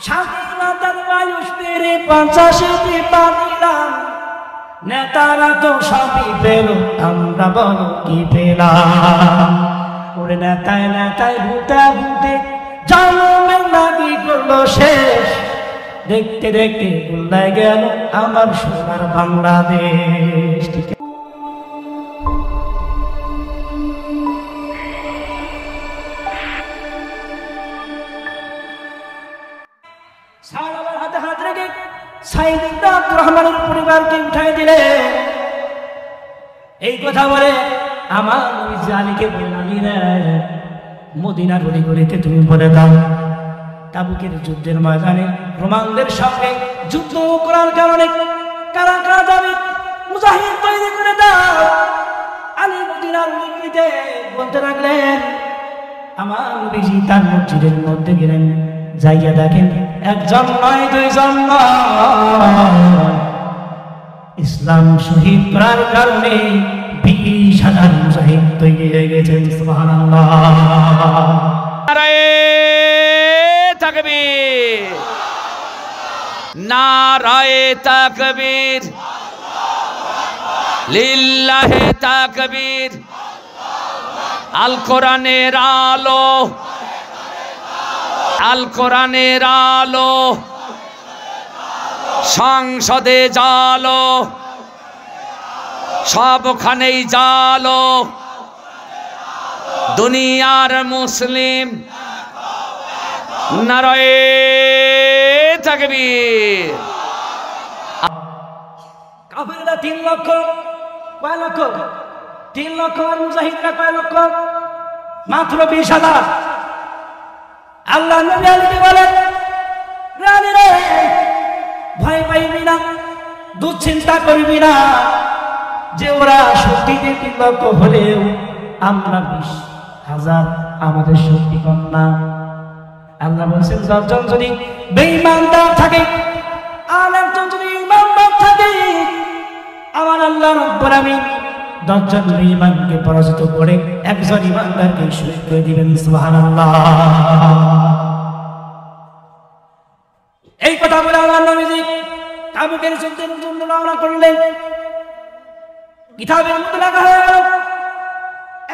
স্বাধীনতার বায়ু পেরে 85টি পা দিলাম, নেতারা তো সবই পেল, আমরা বলো কি পেলাম? ওরে নেতায় নেতায় ভূতে ভূতে জন্মের নাকি করলো শেষ, দেখতে দেখতে ভুলায় গেল আমার সোনার বাংলাদেশ। সাহাবার হাতে হাত রেখে সাইদুল্লাহ আব্দুর রহমানের পরিবারকে উঠাই দিলে এই কথা বলে আমার নবী আলীকে বললেন, আলী রে, মদিনার গলিগলিতে তুমি বলে দাও তাবুকের যুদ্ধের ময়দানে রোমানদের সঙ্গে যুদ্ধ করার কারণে কারা কারা যাবে, মুজাহিদ তৈরি করে দাও। আলী মদিনার গলিগলিতে বলতে লাগলেন। আমার নবীজি তার মসজিদের মধ্যে গেলেন, যাইয়া দেখেন একজন নয় দুইজন নয়, ইসলাম শহীদ করার কারণে 20,000 মুজাহিদ তৈরি হয়ে গেছেন। সুবহানাল্লাহ। নারায়ে তাকবীর, নারায়ে তাকবীর, লিল্লাহে তাকবীর। আল কোরআনের আলো, আল কোরআনের আলো, সংসদে জালো, সবখানেই জালো, দুনিয়ার মুসলিম। নারায়ে তাকবীর। কাফেররা 3 লক্ষ, কয় লক্ষ? 3 লক্ষ, আর মুজাহিদরা কয় লক্ষ? মাত্র 20,000। আল্লাহ নবী আলীকে বলেন, রানী রে, ভয় পাইবি না, দুশ্চিন্তা করবি না, যে ওরা শক্তিতে 3 লক্ষ হলেও আমরা 20,000, আমাদের শক্তি কম না। আল্লাহ বলছেন, 10 জন যদি বেঈমানদার থাকে আর একজন যদি ঈমানদার থাকে, আমার আল্লাহ রব্বুল আমিন 10 জন বেঈমানকে পরাজিত করে একজন ঈমানদারকে শহীদ করে দিবেন। সুবহানাল্লাহ। এই কথা বলে আমার নবীজি তাবুকের যুদ্ধের জন্য রওনা করলেন। কিতাবের মধ্যে লেখা হয়ে গেল,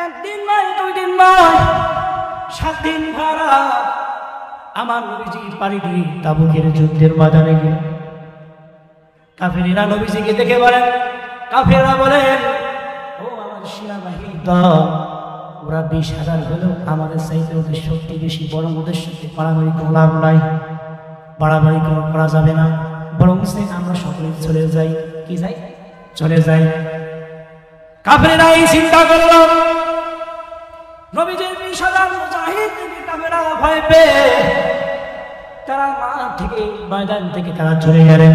1 দিন নয় 2 দিন নয় 7 দিন ভাড়া আমার নবীজি পাড়ি দিয়ে তাবুকের যুদ্ধের ময়দানে গেলেন। কাফেররা নবীজিকে দেখে বলেন, কাফেররা বলেন, ও আমার সেনাবাহিনী দল, ওরা 20,000 হলেও আমাদের চাইতে ওদের শক্তি বেশি, বরং ওদের সাথে বাড়াবাড়ি কোনো লাভ নাই, বাড়াবাড়ি কোনো করা যাবে না, বরং আমরা সকলে চলে যাই। কি যাই? চলে যাই। কাফেররা এই চিন্তা করল, নবীজির 20,000 মুজাহিদ থেকে কাফেররা ভয় পেয়ে তারা মাঠ থেকে, ময়দান থেকে তারা চলে গেলেন।